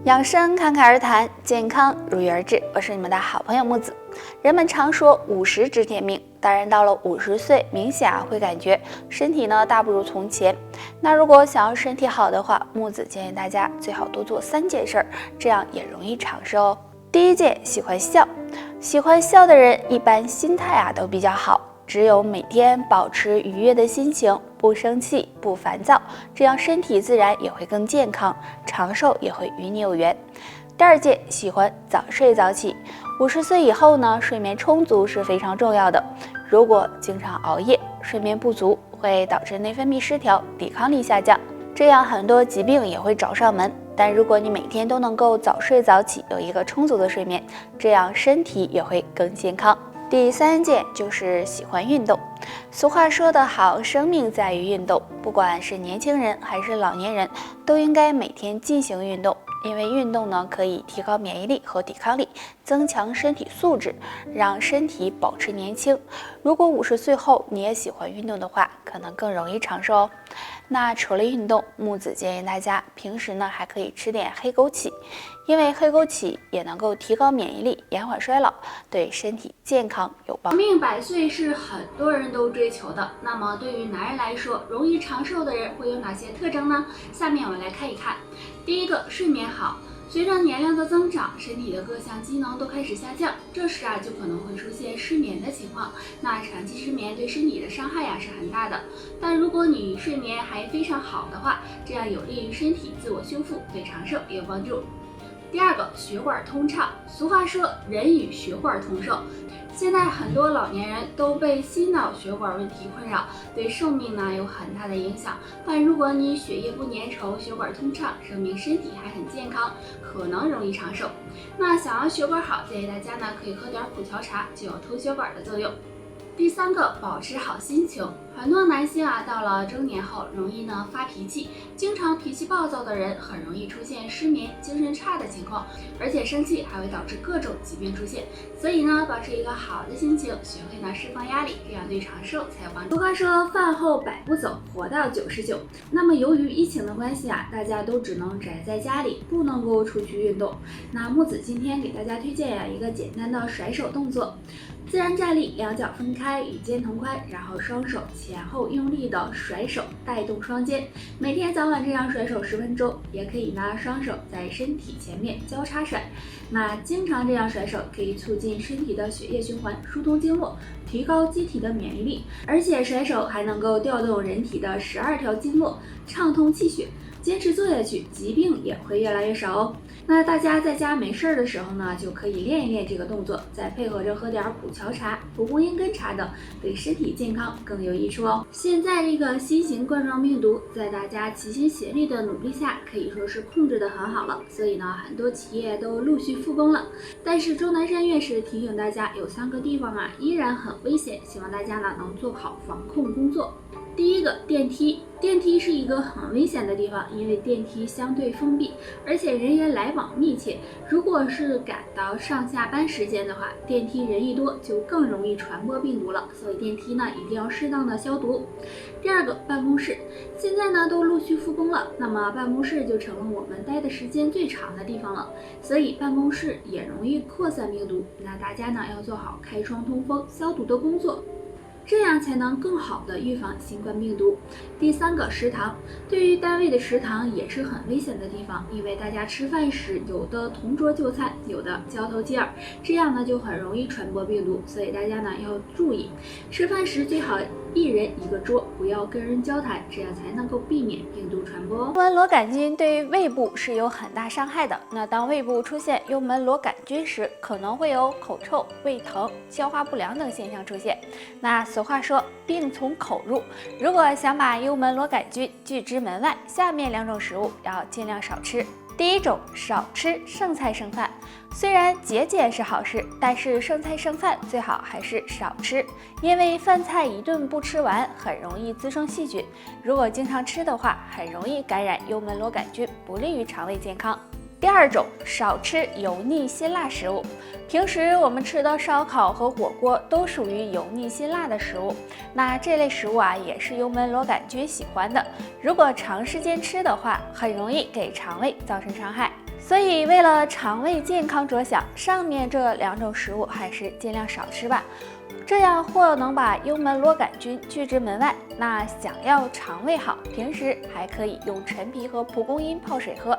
养生侃侃而谈，健康如约而至。我是你们的好朋友木子。人们常说50知天命，当然到了50岁，明显会感觉身体大不如从前。那如果想要身体好的话，木子建议大家最好多做3件事，这样也容易长寿哦。第一件，喜欢笑。喜欢笑的人一般心态都比较好。只有每天保持愉悦的心情，不生气不烦躁，这样身体自然也会更健康，长寿也会与你有缘。第二件，喜欢早睡早起。50岁以后睡眠充足是非常重要的。如果经常熬夜，睡眠不足会导致内分泌失调，抵抗力下降，这样很多疾病也会找上门。但如果你每天都能够早睡早起，有一个充足的睡眠，这样身体也会更健康。第3件就是喜欢运动。俗话说得好，生命在于运动，不管是年轻人还是老年人，都应该每天进行运动。因为运动可以提高免疫力和抵抗力，增强身体素质，让身体保持年轻。如果50岁后你也喜欢运动的话，可能更容易长寿哦。那除了运动，木子建议大家平时还可以吃点黑枸杞，因为黑枸杞也能够提高免疫力，延缓衰老，对身体健康有帮助。长命百岁是很多人都追求的，那么对于男人来说，容易长寿的人会有哪些特征呢？下面我们来看一看。第一个，睡眠好。随着年龄的增长，身体的各项机能都开始下降，这时就可能会出现失眠的情况。那长期失眠对身体的伤害是很大的。但如果你睡眠还非常好的话，这样有利于身体自我修复，对长寿也有帮助。第二个，血管通畅。俗话说，人与血管同寿。现在很多老年人都被心脑血管问题困扰，对寿命有很大的影响。但如果你血液不粘稠，血管通畅，说明身体还很健康，可能容易长寿。那想要血管好，建议大家可以喝点普洨茶，就有通血管的作用。第3个，保持好心情。很多男性到了中年后容易发脾气，经常脾气暴躁的人很容易出现失眠、精神差的情况，而且生气还会导致各种疾病出现。所以保持一个好的心情，学会释放压力，这样对长寿才有帮助。俗话说，饭后百步走，活到99。那么由于疫情的关系大家都只能宅在家里，不能够出去运动。那木子今天给大家推荐一个简单的甩手动作。自然站立，两脚分开，与肩同宽，然后双手前后用力的甩手，带动双肩。每天早晚这样甩手10分钟，也可以拿双手在身体前面交叉甩。那经常这样甩手，可以促进身体的血液循环，疏通经络，提高机体的免疫力。而且甩手还能够调动人体的12条经络，畅通气血。坚持做下去，疾病也会越来越少哦。那大家在家没事的时候就可以练一练这个动作，再配合着喝点普洨茶、蒲公英根茶等，对身体健康更有益处哦。现在这个新型冠状病毒在大家齐心协力的努力下，可以说是控制得很好了，所以很多企业都陆续复工了。但是钟南山院士提醒大家，有3个地方依然很危险，希望大家能做好防控工作。第一个，电梯。电梯是一个很危险的地方，因为电梯相对封闭，而且人员来往密切。如果是赶到上下班时间的话，电梯人一多就更容易传播病毒了，所以电梯一定要适当的消毒。第二个，办公室。现在都陆续复工了，那么办公室就成了我们待的时间最长的地方了，所以办公室也容易扩散病毒。那大家要做好开窗通风、消毒的工作，这样才能更好的预防新冠病毒。第3个，食堂。对于单位的食堂也是很危险的地方，因为大家吃饭时有的同桌就餐，有的交头接耳，这样就很容易传播病毒，所以大家要注意，吃饭时最好一人一个桌，不要跟人交谈，这样才能够避免病毒传播。幽门螺杆菌对于胃部是有很大伤害的。那当胃部出现幽门螺杆菌时，可能会有口臭、胃疼、消化不良等现象出现。那俗话说，病从口入。如果想把幽门螺杆菌拒之门外，下面2种食物要尽量少吃。第1种，少吃剩菜剩饭。虽然节俭是好事，但是剩菜剩饭最好还是少吃，因为饭菜一顿不吃完，很容易滋生细菌。如果经常吃的话，很容易感染幽门螺杆菌，不利于肠胃健康。第2种，少吃油腻辛辣食物。平时我们吃的烧烤和火锅都属于油腻辛辣的食物，那这类食物也是幽门螺杆菌喜欢的。如果长时间吃的话，很容易给肠胃造成伤害。所以为了肠胃健康着想，上面这2种食物还是尽量少吃吧。这样或能把幽门螺杆菌拒之门外。那想要肠胃好，平时还可以用陈皮和蒲公英泡水喝，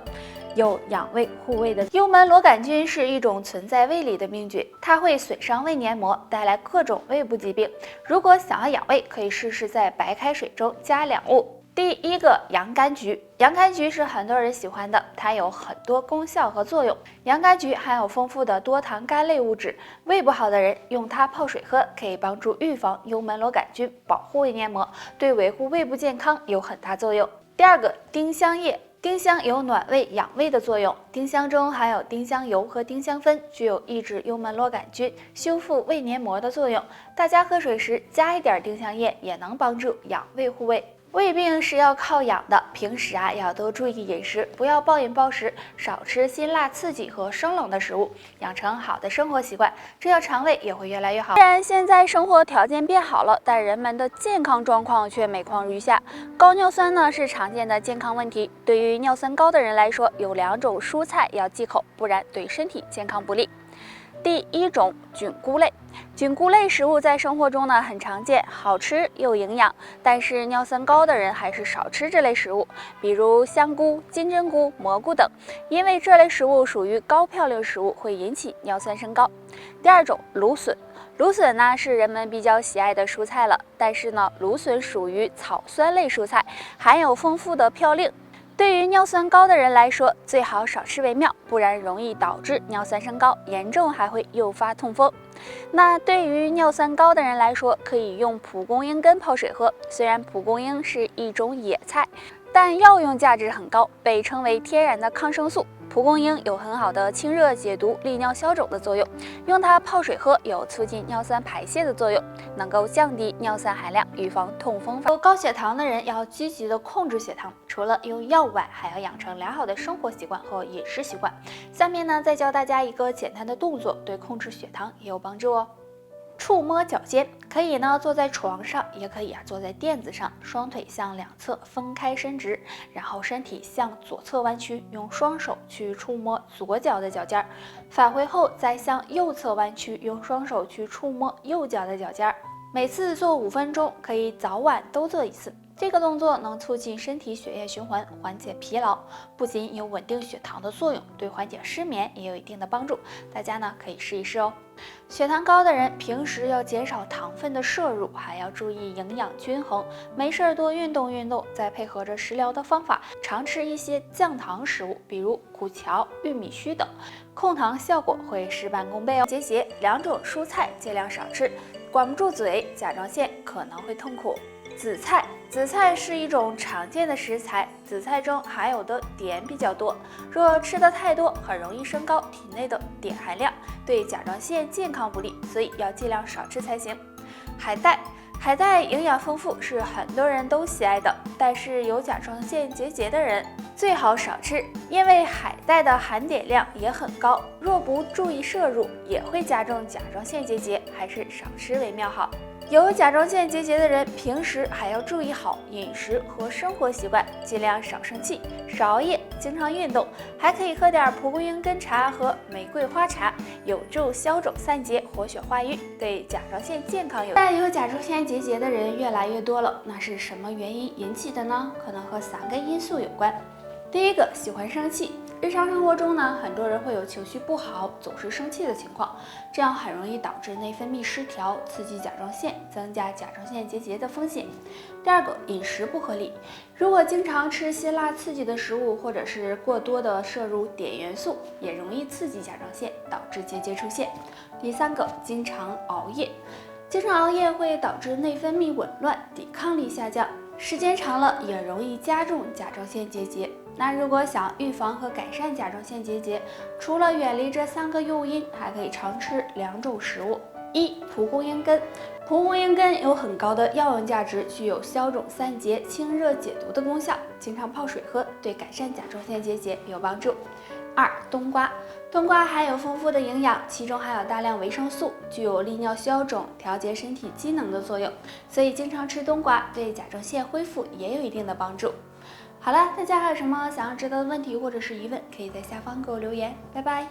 有养胃护胃的。幽门螺杆菌是一种存在胃里的病菌，它会损伤胃黏膜，带来各种胃部疾病。如果想要养胃，可以试试在白开水中加2物。第一个，洋甘菊。洋甘菊是很多人喜欢的，它有很多功效和作用。洋甘菊含有丰富的多糖苷类物质，胃不好的人用它泡水喝，可以帮助预防幽门螺杆菌，保护胃黏膜，对维护胃部健康有很大作用。第二个，丁香叶。丁香有暖胃养胃的作用，丁香中含有丁香油和丁香酚，具有抑制幽门螺杆菌、修复胃黏膜的作用。大家喝水时加一点丁香叶，也能帮助养胃护胃。胃病是要靠养的，平时要多注意饮食，不要暴饮暴食，少吃辛辣刺激和生冷的食物，养成好的生活习惯，这样肠胃也会越来越好。虽然现在生活条件变好了，但人们的健康状况却每况愈下。高尿酸呢是常见的健康问题，对于尿酸高的人来说，有2种蔬菜要忌口，不然对身体健康不利。第一种，菌菇类。菌菇类食物在生活中呢很常见，好吃又营养，但是尿酸高的人还是少吃这类食物，比如香菇、金针菇、蘑菇等，因为这类食物属于高嘌呤食物，会引起尿酸升高。第二种，芦笋。芦笋呢是人们比较喜爱的蔬菜了，但是呢，芦笋属于草酸类蔬菜，含有丰富的嘌呤。对于尿酸高的人来说，最好少吃为妙，不然容易导致尿酸升高，严重还会诱发痛风。那对于尿酸高的人来说，可以用蒲公英根泡水喝。虽然蒲公英是一种野菜，但药用价值很高，被称为天然的抗生素。蒲公英有很好的清热解毒、利尿消肿的作用，用它泡水喝有促进尿酸排泄的作用，能够降低尿酸含量，预防痛风。有高血糖的人要积极的控制血糖，除了用药外，还要养成良好的生活习惯和饮食习惯。下面呢，再教大家一个简单的动作，对控制血糖也有帮助哦。触摸脚尖，可以呢坐在床上，也可以坐在垫子上，双腿向两侧分开伸直，然后身体向左侧弯曲，用双手去触摸左脚的脚尖，返回后再向右侧弯曲，用双手去触摸右脚的脚尖。每次做5分钟，可以早晚都做一次。这个动作能促进身体血液循环，缓解疲劳，不仅有稳定血糖的作用，对缓解失眠也有一定的帮助。大家呢可以试一试哦。血糖高的人平时要减少糖分的摄入，还要注意营养均衡，没事多运动运动，再配合着食疗的方法，常吃一些降糖食物，比如苦荞、玉米须等，控糖效果会事半功倍哦。节2种蔬菜尽量少吃，管不住嘴，甲状腺可能会痛苦。紫菜是一种常见的食材，紫菜中含有的碘比较多，若吃的太多，很容易升高体内的碘含量，对甲状腺健康不利，所以要尽量少吃才行。海带营养丰富，是很多人都喜爱的，但是有甲状腺结节的人最好少吃，因为海带的含碘量也很高，若不注意摄入，也会加重甲状腺结节，还是少吃为妙好。有甲状腺结节的人，平时还要注意好饮食和生活习惯，尽量少生气、少熬夜，经常运动，还可以喝点蒲公英根茶和玫瑰花茶，有助消肿散结、活血化瘀，对甲状腺健康有。但有甲状腺结节的人越来越多了，那是什么原因引起的呢？可能和3个因素有关。第一个，喜欢生气。日常生活中呢，很多人会有情绪不好、总是生气的情况，这样很容易导致内分泌失调，刺激甲状腺，增加甲状腺结节的风险。第二个，饮食不合理。如果经常吃辛辣刺激的食物，或者是过多的摄入碘元素，也容易刺激甲状腺，导致结节出现。第三个，经常熬夜。经常熬夜会导致内分泌紊乱，抵抗力下降，时间长了也容易加重甲状腺结节。那如果想预防和改善甲状腺结节，除了远离这3个诱因，还可以常吃2种食物。1. 蒲公英根。蒲公英根有很高的药用价值，具有消肿散结、清热解毒的功效，经常泡水喝，对改善甲状腺结节有帮助。2. 冬瓜。冬瓜含有丰富的营养，其中含有大量维生素，具有利尿消肿、调节身体机能的作用，所以经常吃冬瓜对甲状腺恢复也有一定的帮助。好了，大家还有什么想要知道的问题或者是疑问，可以在下方给我留言。拜拜。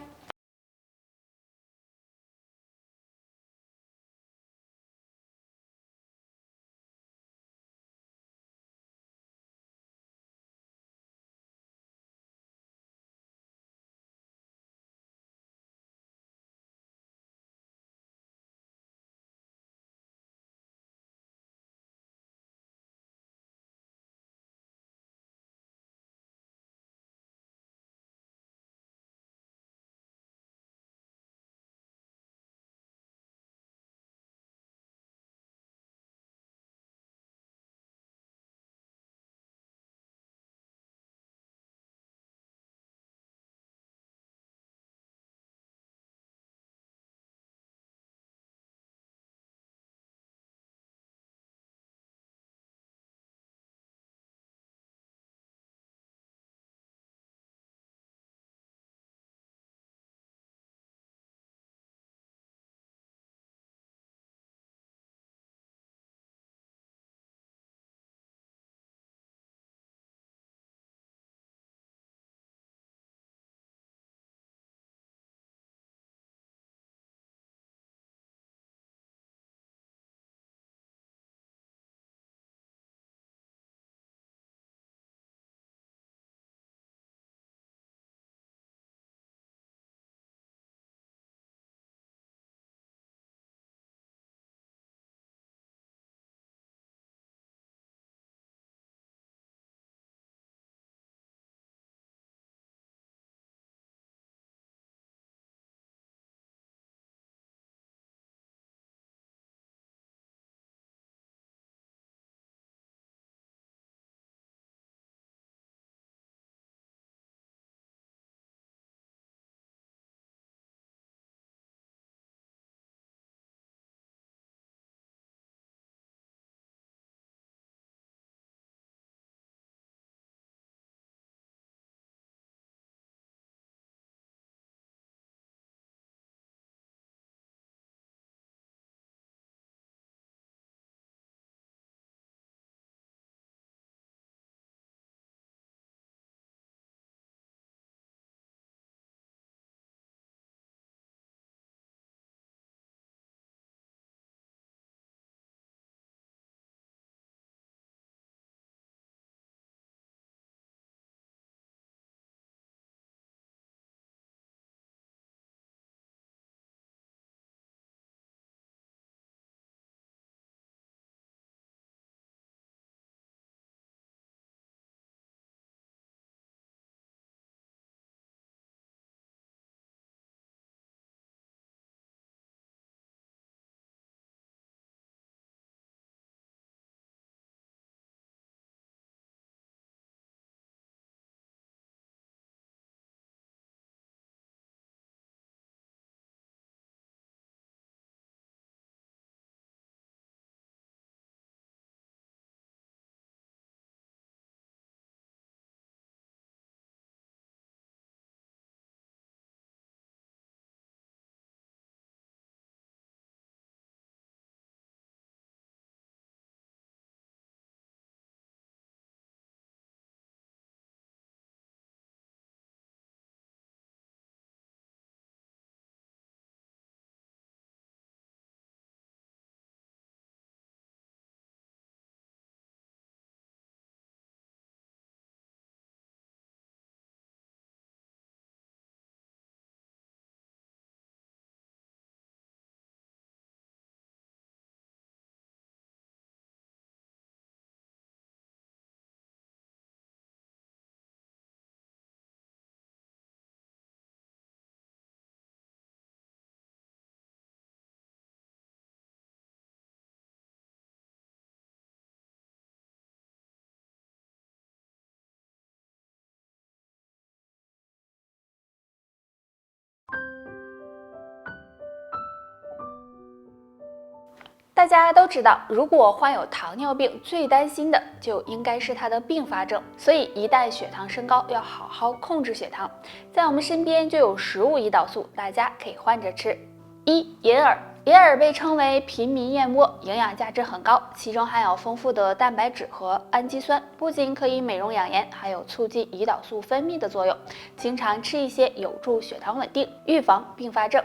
大家都知道，如果患有糖尿病，最担心的就应该是它的并发症。所以一旦血糖升高，要好好控制血糖。在我们身边就有15胰岛素，大家可以换着吃。1. 银耳，银耳被称为平民燕窝，营养价值很高，其中含有丰富的蛋白质和氨基酸，不仅可以美容养颜，还有促进胰岛素分泌的作用。经常吃一些有助血糖稳定，预防并发症。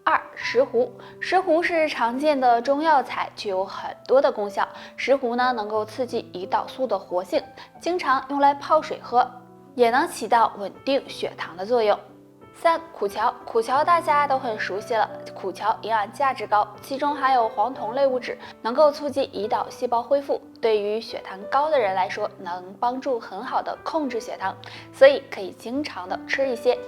2. 石斛，石斛是常见的中药材，具有很多的功效。石斛呢，能够刺激胰岛素的活性，经常用来泡水喝，也能起到稳定血糖的作用。3. 苦荞，苦荞大家都很熟悉了，苦荞营养价值高，其中含有黄酮类物质，能够促进胰岛细胞恢复，对于血糖高的人来说，能帮助很好的控制血糖，所以可以经常的吃一些。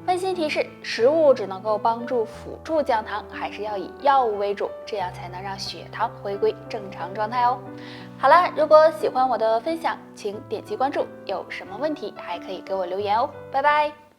温馨提示：食物只能够帮助辅助降糖，还是要以药物为主，这样才能让血糖回归正常状态哦。好了，如果喜欢我的分享，请点击关注，有什么问题还可以给我留言哦。拜拜。